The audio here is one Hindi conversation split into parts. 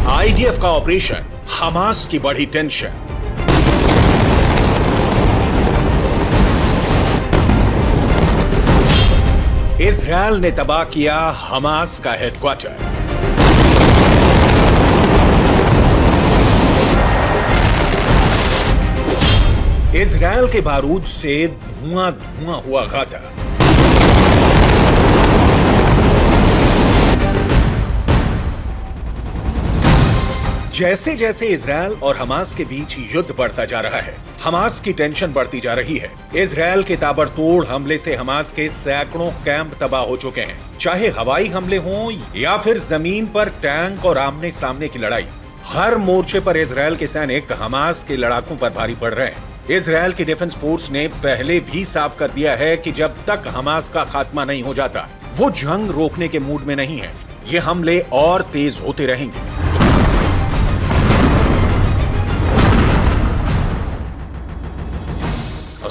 आईडीएफ का ऑपरेशन, हमास की बढ़ी टेंशन। इजरायल ने तबाह किया हमास का हेडक्वार्टर। इजरायल के बारूद से धुआं धुआं हुआ गाजा। जैसे जैसे इजरायल और हमास के बीच युद्ध बढ़ता जा रहा है, हमास की टेंशन बढ़ती जा रही है। इजरायल के ताबड़तोड़ हमले से हमास के सैकड़ों कैंप तबाह हो चुके हैं। चाहे हवाई हमले हों या फिर जमीन पर टैंक और आमने सामने की लड़ाई, हर मोर्चे पर इजरायल के सैनिक हमास के लड़ाकों पर भारी पड़ रहे हैं। इजरायल की डिफेंस फोर्स ने पहले भी साफ कर दिया है कि जब तक हमास का खात्मा नहीं हो जाता, वो जंग रोकने के मूड में नहीं है। ये हमले और तेज होते रहेंगे।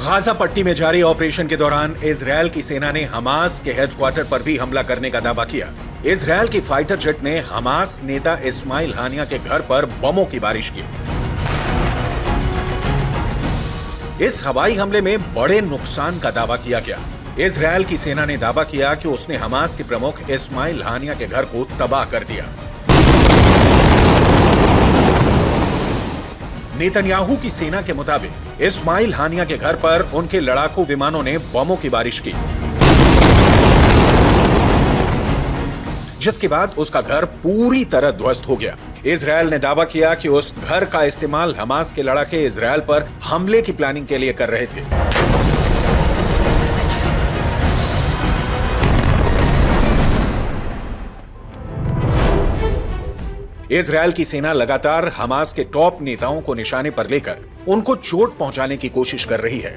गाजा पट्टी में जारी ऑपरेशन के दौरान इजरायल की सेना ने हमास के हेडक्वार्टर पर भी हमला करने का दावा किया। इजरायल की फाइटर जेट ने हमास नेता इस्माइल हानिया के घर पर बमों की बारिश की। इस हवाई हमले में बड़े नुकसान का दावा किया गया। इजरायल की सेना ने दावा किया कि उसने हमास के प्रमुख इस्माइल हानिया के घर को तबाह कर दिया। नेतन्याहू की सेना के मुताबिक इस्माइल हानिया के घर पर उनके लड़ाकू विमानों ने बमों की बारिश की, जिसके बाद उसका घर पूरी तरह ध्वस्त हो गया। इजरायल ने दावा किया कि उस घर का इस्तेमाल हमास के लड़ाके इजरायल पर हमले की प्लानिंग के लिए कर रहे थे। इजरायल की सेना लगातार हमास के टॉप नेताओं को निशाने पर लेकर उनको चोट पहुंचाने की कोशिश कर रही है।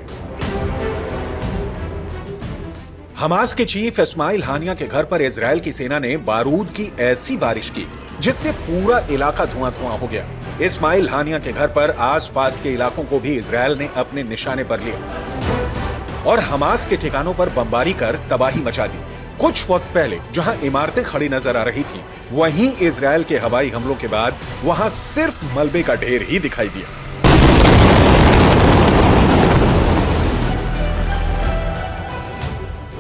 हमास के चीफ इस्माइल हानिया के घर पर इजरायल की सेना ने बारूद की ऐसी बारिश की जिससे पूरा इलाका धुआं धुआं हो गया। इस्माइल हानिया के घर पर आसपास के इलाकों को भी इजरायल ने अपने निशाने पर लिया और हमास के ठिकानों पर बमबारी कर तबाही मचा दी। कुछ वक्त पहले जहां इमारतें खड़ी नजर आ रही थीं, वहीं इजरायल के हवाई हमलों के बाद वहां सिर्फ मलबे का ढेर ही दिखाई दिया।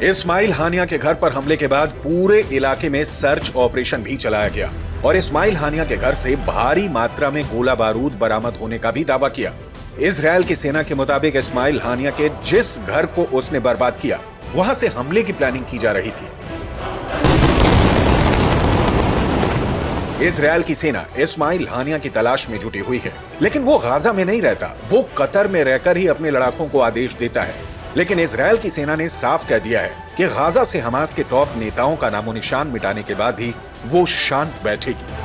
इस्माइल हानिया के घर पर हमले के बाद पूरे इलाके में सर्च ऑपरेशन भी चलाया गया और इस्माइल हानिया के घर से भारी मात्रा में गोला बारूद बरामद होने का भी दावा किया। इजरायल की सेना के मुताबिक इस्माइल हानिया के जिस घर को उसने बर्बाद किया, वहां से हमले की प्लानिंग की जा रही थी। इजरायल की सेना इस्माइल हानिया की तलाश में जुटी हुई है, लेकिन वो गाजा में नहीं रहता, वो कतर में रहकर ही अपने लड़ाकों को आदेश देता है। लेकिन इजरायल की सेना ने साफ कह दिया है कि गाजा से हमास के टॉप नेताओं का नामोनिशान मिटाने के बाद ही वो शांत बैठेगी।